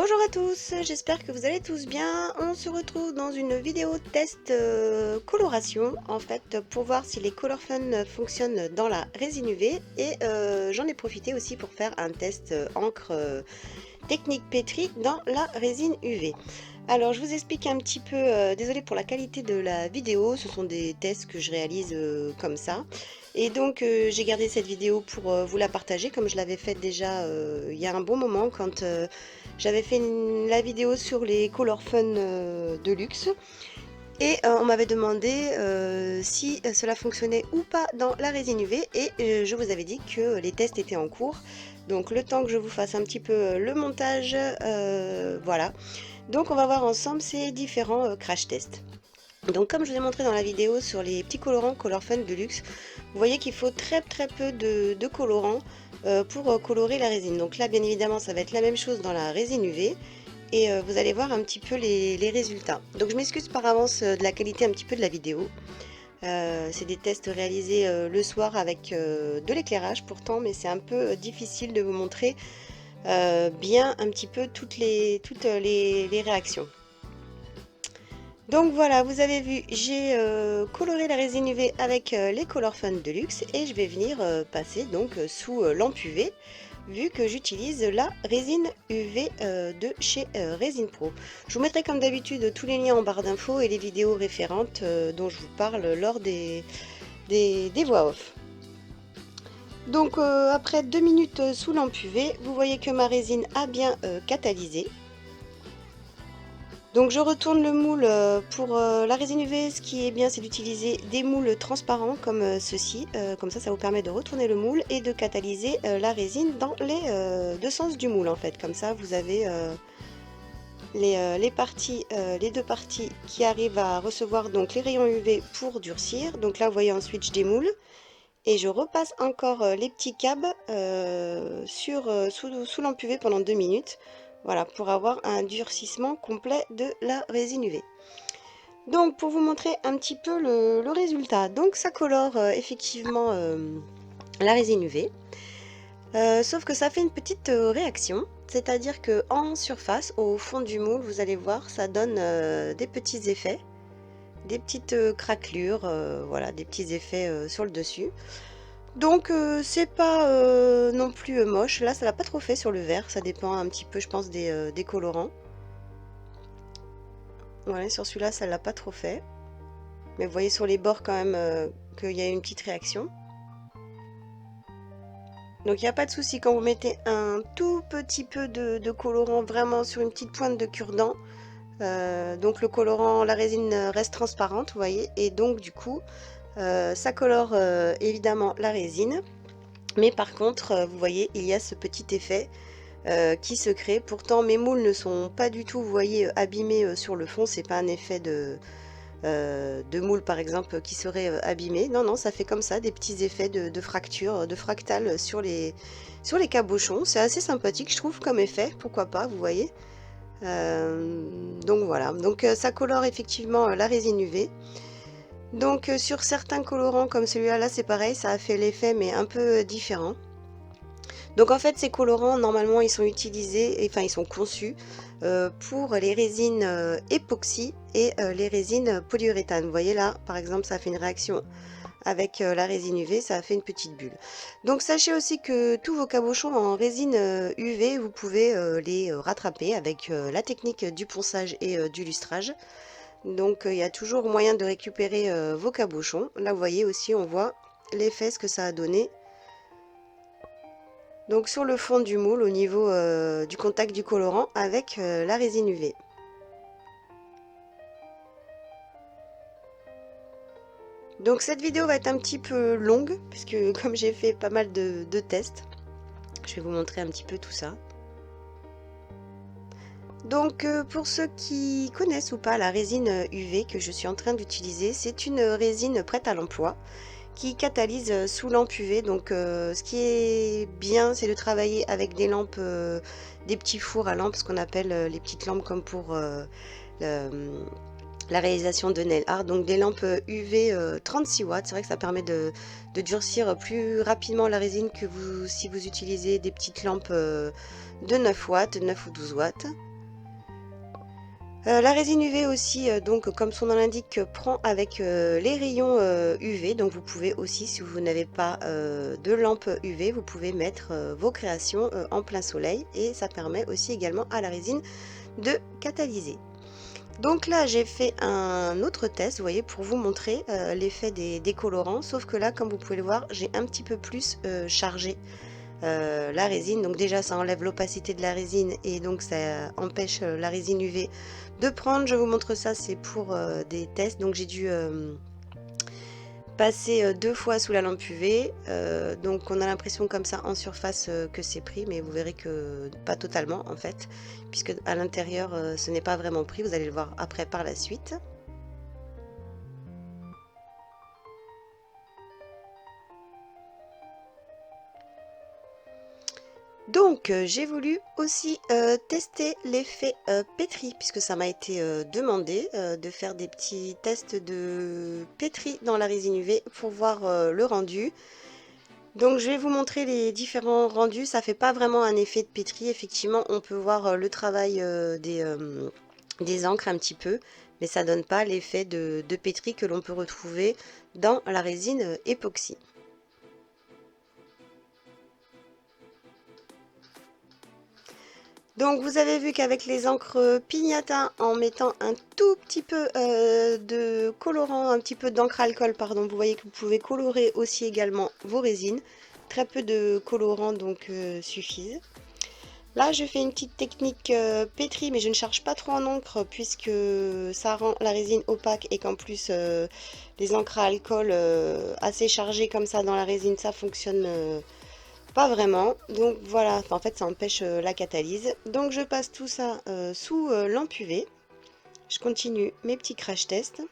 Bonjour à tous, j'espère que vous allez tous bien. On se retrouve dans une vidéo test coloration en fait pour voir si les Color Fun fonctionnent dans la résine UV et j'en ai profité aussi pour faire un test encre technique pétrie dans la résine UV. Alors je vous explique un petit peu, désolée pour la qualité de la vidéo, ce sont des tests que je réalise comme ça. Et donc j'ai gardé cette vidéo pour vous la partager comme je l'avais faite déjà il y a un bon moment quand j'avais fait la vidéo sur les Color Fun de luxe. Et on m'avait demandé si cela fonctionnait ou pas dans la résine UV et je vous avais dit que les tests étaient en cours. Donc le temps que je vous fasse un petit peu le montage, voilà. Donc on va voir ensemble ces différents crash tests. Donc comme je vous ai montré dans la vidéo sur les petits colorants Color Fun de luxe, vous voyez qu'il faut très peu de colorants pour colorer la résine. Donc là bien évidemment ça va être la même chose dans la résine UV et vous allez voir un petit peu les résultats. Donc je m'excuse par avance de la qualité un petit peu de la vidéo. C'est des tests réalisés le soir avec de l'éclairage pourtant, mais c'est un peu difficile de vous montrer bien un petit peu toutes les réactions. Donc voilà, vous avez vu, j'ai coloré la résine UV avec les Color Fun de luxe et je vais venir passer donc sous lampe UV vu que j'utilise la résine UV de chez Resin Pro. Je vous mettrai comme d'habitude tous les liens en barre d'infos et les vidéos référentes dont je vous parle lors des voix off. Donc après 2 minutes sous lampe UV, vous voyez que ma résine a bien catalysé. Donc je retourne le moule pour la résine UV. Ce qui est bien, c'est d'utiliser des moules transparents comme ceci. Comme ça vous permet de retourner le moule et de catalyser la résine dans les deux sens du moule en fait. Comme ça vous avez les deux parties qui arrivent à recevoir donc les rayons UV pour durcir. Donc là vous voyez ensuite je démoule et je repasse encore les petits câbles sous lampe UV pendant 2 minutes. Voilà, pour avoir un durcissement complet de la résine UV. Donc pour vous montrer un petit peu le résultat, donc ça colore effectivement la résine UV, sauf que ça fait une petite réaction, c'est-à-dire que en surface, au fond du moule, vous allez voir, ça donne des petits effets, des petites craquelures, voilà, des petits effets sur le dessus. Donc c'est pas non plus moche, là ça l'a pas trop fait sur le vert, ça dépend un petit peu je pense des colorants. Voilà, sur celui-là ça l'a pas trop fait. Mais vous voyez sur les bords quand même qu'il y a une petite réaction. Donc il n'y a pas de souci quand vous mettez un tout petit peu de colorant vraiment sur une petite pointe de cure-dent. Donc le colorant, la résine reste transparente, vous voyez, et donc du coup ça colore évidemment la résine. Mais par contre, vous voyez, il y a ce petit effet qui se crée. Pourtant, mes moules ne sont pas du tout, vous voyez, abîmés sur le fond. C'est pas un effet de moule, par exemple, qui serait abîmé. Non, non, ça fait comme ça, des petits effets de fracture, de fractales sur les cabochons. C'est assez sympathique, je trouve, comme effet. Pourquoi pas, vous voyez. Donc voilà. Donc ça colore effectivement la résine UV. Donc sur certains colorants comme celui-là, là c'est pareil, ça a fait l'effet mais un peu différent. Donc en fait ces colorants normalement ils sont utilisés, enfin ils sont conçus pour les résines époxy et les résines polyuréthane. Vous voyez là par exemple ça fait une réaction avec la résine UV, ça a fait une petite bulle. Donc sachez aussi que tous vos cabochons en résine UV vous pouvez les rattraper avec la technique du ponçage et du lustrage. Donc il y a toujours moyen de récupérer vos cabochons. Là vous voyez aussi on voit l'effet ce que ça a donné. Donc sur le fond du moule au niveau du contact du colorant avec la résine UV. Donc cette vidéo va être un petit peu longue puisque comme j'ai fait pas mal de tests, je vais vous montrer un petit peu tout ça. Donc pour ceux qui connaissent ou pas la résine UV que je suis en train d'utiliser, c'est une résine prête à l'emploi qui catalyse sous lampe UV. Donc ce qui est bien, c'est de travailler avec des lampes, des petits fours à lampe, ce qu'on appelle les petites lampes comme pour la réalisation de nail art. Donc des lampes UV 36 watts, c'est vrai que ça permet de durcir plus rapidement la résine que si vous utilisez des petites lampes de 9 watts, 9 ou 12 watts. La résine UV aussi, donc comme son nom l'indique, prend avec les rayons UV. Donc vous pouvez aussi, si vous n'avez pas de lampe UV, vous pouvez mettre vos créations en plein soleil et ça permet aussi également à la résine de catalyser. Donc là, j'ai fait un autre test, vous voyez, pour vous montrer l'effet des colorants. Sauf que là, comme vous pouvez le voir, j'ai un petit peu plus chargé la résine. Donc déjà, ça enlève l'opacité de la résine et donc ça empêche la résine UV de prendre. Je vous montre ça, c'est pour des tests. Donc j'ai dû passer 2 fois sous la lampe UV. Donc on a l'impression comme ça en surface que c'est pris, mais vous verrez que pas totalement en fait, puisque à l'intérieur ce n'est pas vraiment pris. Vous allez le voir après par la suite. Donc j'ai voulu aussi tester l'effet pétri, puisque ça m'a été demandé de faire des petits tests de pétri dans la résine UV pour voir le rendu. Donc je vais vous montrer les différents rendus. Ça fait pas vraiment un effet de pétri. Effectivement, on peut voir le travail des encres un petit peu, mais ça donne pas l'effet de pétri que l'on peut retrouver dans la résine époxy. Donc vous avez vu qu'avec les encres Pignata, en mettant un tout petit peu de colorant, un petit peu d'encre alcool, pardon, vous voyez que vous pouvez colorer aussi également vos résines. Très peu de colorants donc suffisent. Là je fais une petite technique pétri, mais je ne charge pas trop en encre puisque ça rend la résine opaque et qu'en plus les encres à alcool assez chargées comme ça dans la résine, ça fonctionne pas vraiment. Donc voilà, en fait ça empêche la catalyse. Donc je passe tout ça sous lampe UV. Je continue mes petits crash tests.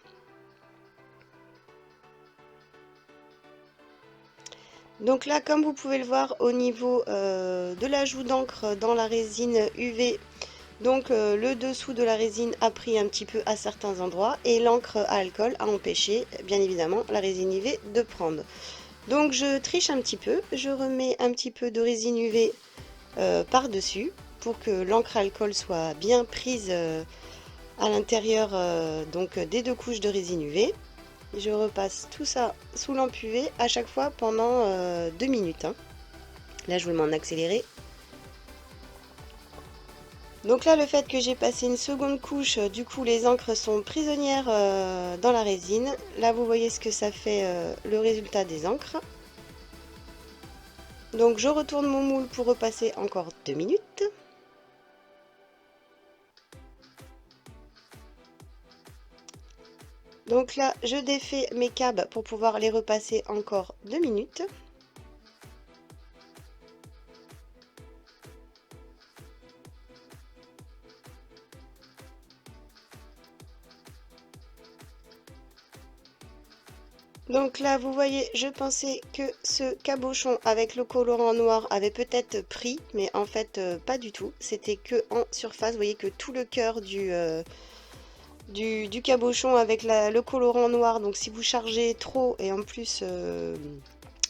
Donc là, comme vous pouvez le voir au niveau de l'ajout d'encre dans la résine UV, donc le dessous de la résine a pris un petit peu à certains endroits et l'encre à alcool a empêché bien évidemment la résine UV de prendre. Donc je triche un petit peu, je remets un petit peu de résine UV par-dessus pour que l'encre à alcool soit bien prise à l'intérieur donc des 2 couches de résine UV. Je repasse tout ça sous lampe UV à chaque fois pendant 2 minutes. Hein. Là, je vous le mets en accéléré. Donc là, le fait que j'ai passé une seconde couche, du coup, les encres sont prisonnières dans la résine. Là, vous voyez ce que ça fait le résultat des encres. Donc, je retourne mon moule pour repasser encore 2 minutes. Donc là, je défais mes câbles pour pouvoir les repasser encore 2 minutes. Donc là, vous voyez, je pensais que ce cabochon avec le colorant noir avait peut-être pris, mais en fait, pas du tout. C'était que en surface. Vous voyez que tout le cœur du cabochon avec le colorant noir. Donc si vous chargez trop et en plus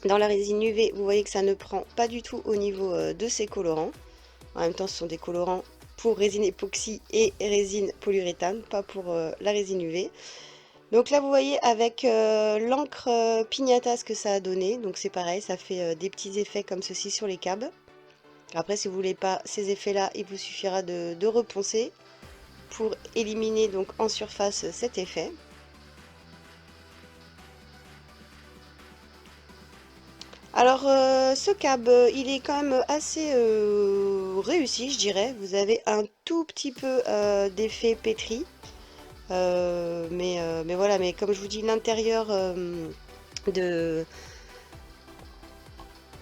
dans la résine UV, vous voyez que ça ne prend pas du tout au niveau de ces colorants. En même temps, ce sont des colorants pour résine époxy et résine polyuréthane, pas pour la résine UV. Donc là, vous voyez avec l'encre Pignata ce que ça a donné. Donc c'est pareil, ça fait des petits effets comme ceci sur les câbles. Après, si vous voulez pas ces effets-là, il vous suffira de reponcer pour éliminer donc en surface cet effet. Alors ce câble, il est quand même assez réussi, je dirais. Vous avez un tout petit peu d'effet pétri. Mais voilà, mais comme je vous dis, de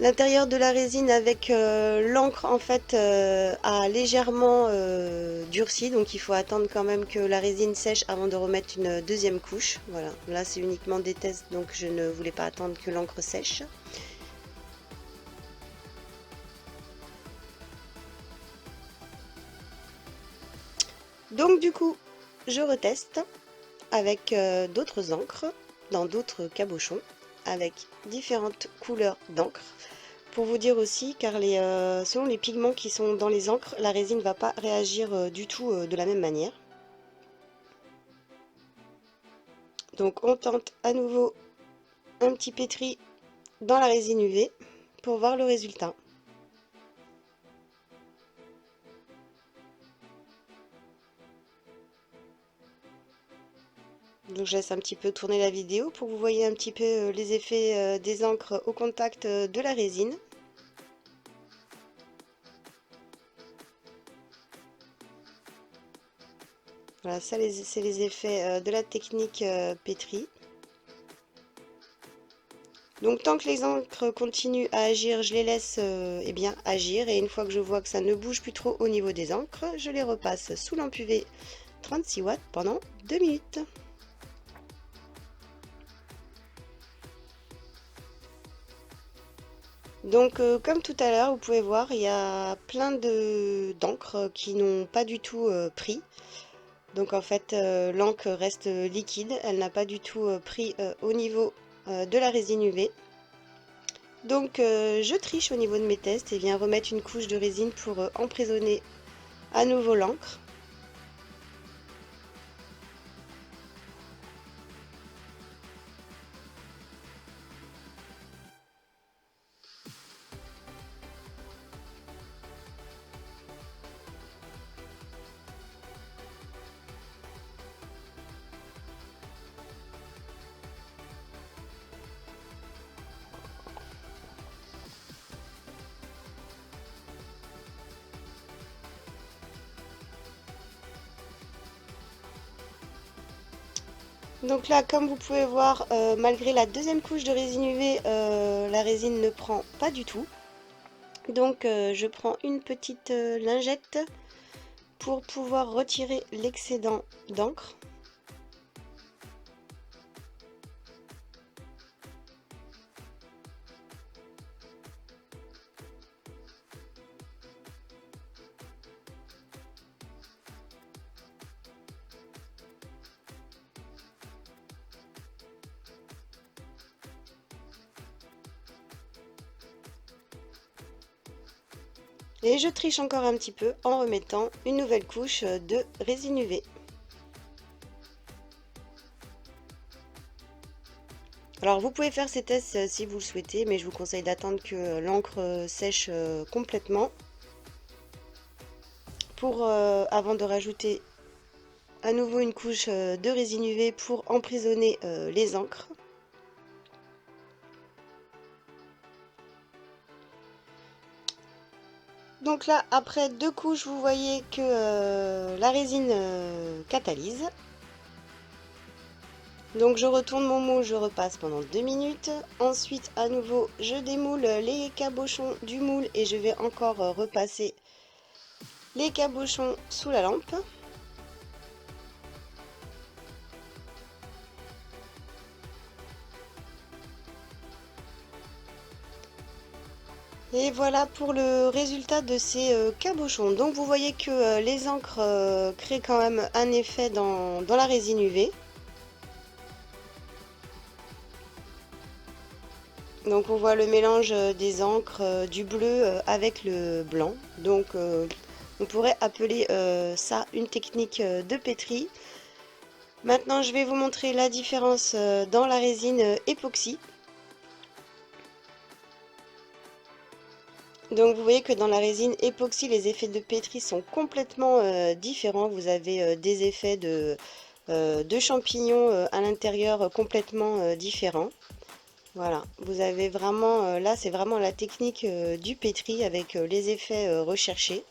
l'intérieur de la résine avec l'encre en fait a légèrement durci, donc il faut attendre quand même que la résine sèche avant de remettre une deuxième couche. Voilà, là c'est uniquement des tests, donc je ne voulais pas attendre que l'encre sèche. Donc du coup, je reteste avec d'autres encres dans d'autres cabochons avec différentes couleurs d'encre. Pour vous dire aussi, car selon les pigments qui sont dans les encres, la résine ne va pas réagir du tout de la même manière. Donc on tente à nouveau un petit pétri dans la résine UV pour voir le résultat. Donc je laisse un petit peu tourner la vidéo pour que vous voyez un petit peu les effets des encres au contact de la résine. Voilà, ça c'est les effets de la technique pétri. Donc tant que les encres continuent à agir, je les laisse eh bien, agir. Et une fois que je vois que ça ne bouge plus trop au niveau des encres, je les repasse sous lampe UV 36 watts pendant 2 minutes. Donc comme tout à l'heure, vous pouvez voir, il y a plein d'encres qui n'ont pas du tout pris. Donc en fait, l'encre reste liquide, elle n'a pas du tout pris au niveau de la résine UV. Donc je triche au niveau de mes tests et viens remettre une couche de résine pour emprisonner à nouveau l'encre. Donc là, comme vous pouvez voir, malgré la deuxième couche de résine UV, la résine ne prend pas du tout. Donc je prends une petite lingette pour pouvoir retirer l'excédent d'encre. Et je triche encore un petit peu en remettant une nouvelle couche de résine UV. Alors vous pouvez faire ces tests si vous le souhaitez, mais je vous conseille d'attendre que l'encre sèche complètement pour avant de rajouter à nouveau une couche de résine UV pour emprisonner les encres. Donc là, après deux couches, vous voyez que la résine catalyse. Donc je retourne mon moule, je repasse pendant 2 minutes. Ensuite, à nouveau, je démoule les cabochons du moule et je vais encore repasser les cabochons sous la lampe. Et voilà pour le résultat de ces cabochons. Donc vous voyez que les encres créent quand même un effet dans la résine UV. Donc on voit le mélange des encres, du bleu avec le blanc. Donc on pourrait appeler ça une technique de pétri. Maintenant je vais vous montrer la différence dans la résine époxy. Donc vous voyez que dans la résine époxy, les effets de pétri sont complètement différents. Vous avez des effets de champignons à l'intérieur complètement différents. Voilà, vous avez vraiment, là c'est vraiment la technique du pétri avec les effets recherchés.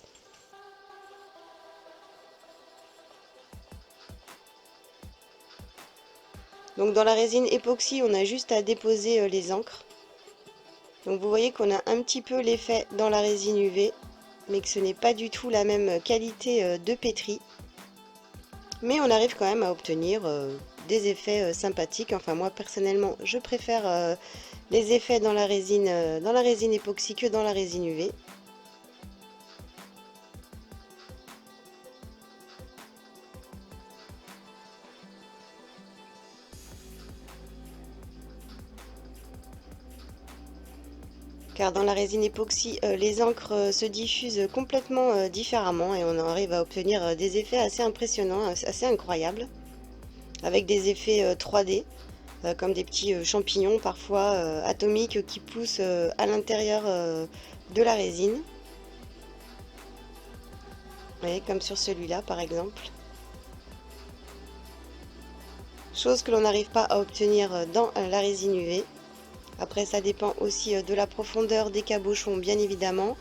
Donc dans la résine époxy, on a juste à déposer les encres. Donc vous voyez qu'on a un petit peu l'effet dans la résine UV, mais que ce n'est pas du tout la même qualité de pétri. Mais on arrive quand même à obtenir des effets sympathiques. Enfin moi personnellement, je préfère les effets dans la résine époxy que dans la résine UV. Car dans la résine époxy, les encres se diffusent complètement différemment et on arrive à obtenir des effets assez impressionnants, assez incroyables. avec des effets 3D, comme des petits champignons parfois atomiques qui poussent à l'intérieur de la résine. Vous voyez, comme sur celui-là par exemple. Chose que l'on n'arrive pas à obtenir dans la résine UV. Après, ça dépend aussi de la profondeur des cabochons, bien évidemment.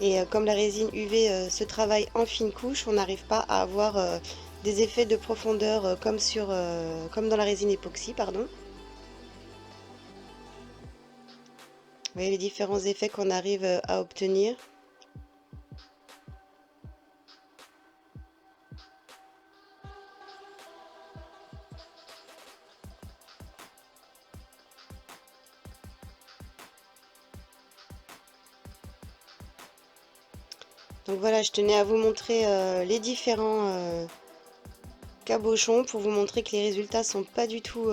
Et comme la résine UV se travaille en fine couche, on n'arrive pas à avoir des effets de profondeur comme dans la résine époxy, pardon. Vous voyez les différents effets qu'on arrive à obtenir. Donc voilà, je tenais à vous montrer les différents cabochons pour vous montrer que les résultats sont pas du tout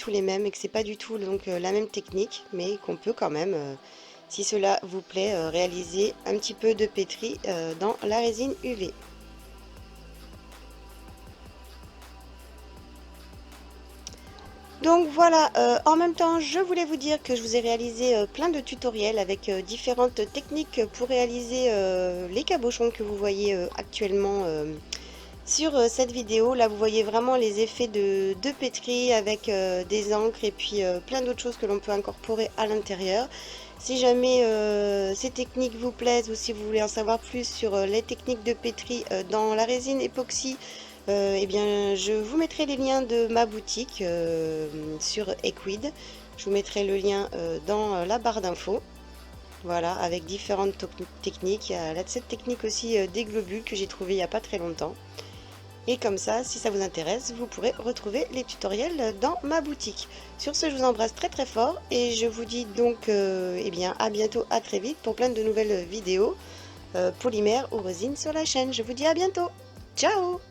les mêmes et que c'est pas du tout donc la même technique, mais qu'on peut quand même, si cela vous plaît, réaliser un petit peu de pétri dans la résine UV. Donc voilà, en même temps, je voulais vous dire que je vous ai réalisé plein de tutoriels avec différentes techniques pour réaliser les cabochons que vous voyez actuellement sur cette vidéo. Là, vous voyez vraiment les effets de pétri avec des encres et puis plein d'autres choses que l'on peut incorporer à l'intérieur. Si jamais ces techniques vous plaisent ou si vous voulez en savoir plus sur les techniques de pétri dans la résine époxy, eh bien, je vous mettrai les liens de ma boutique sur Equid. Je vous mettrai le lien dans la barre d'infos. Voilà, avec différentes techniques. Il y a cette technique aussi des globules que j'ai trouvé il n'y a pas très longtemps. Et comme ça, si ça vous intéresse, vous pourrez retrouver les tutoriels dans ma boutique. Sur ce, je vous embrasse très très fort et je vous dis donc eh bien, à bientôt, à très vite pour plein de nouvelles vidéos polymères ou résine sur la chaîne. Je vous dis à bientôt. Ciao!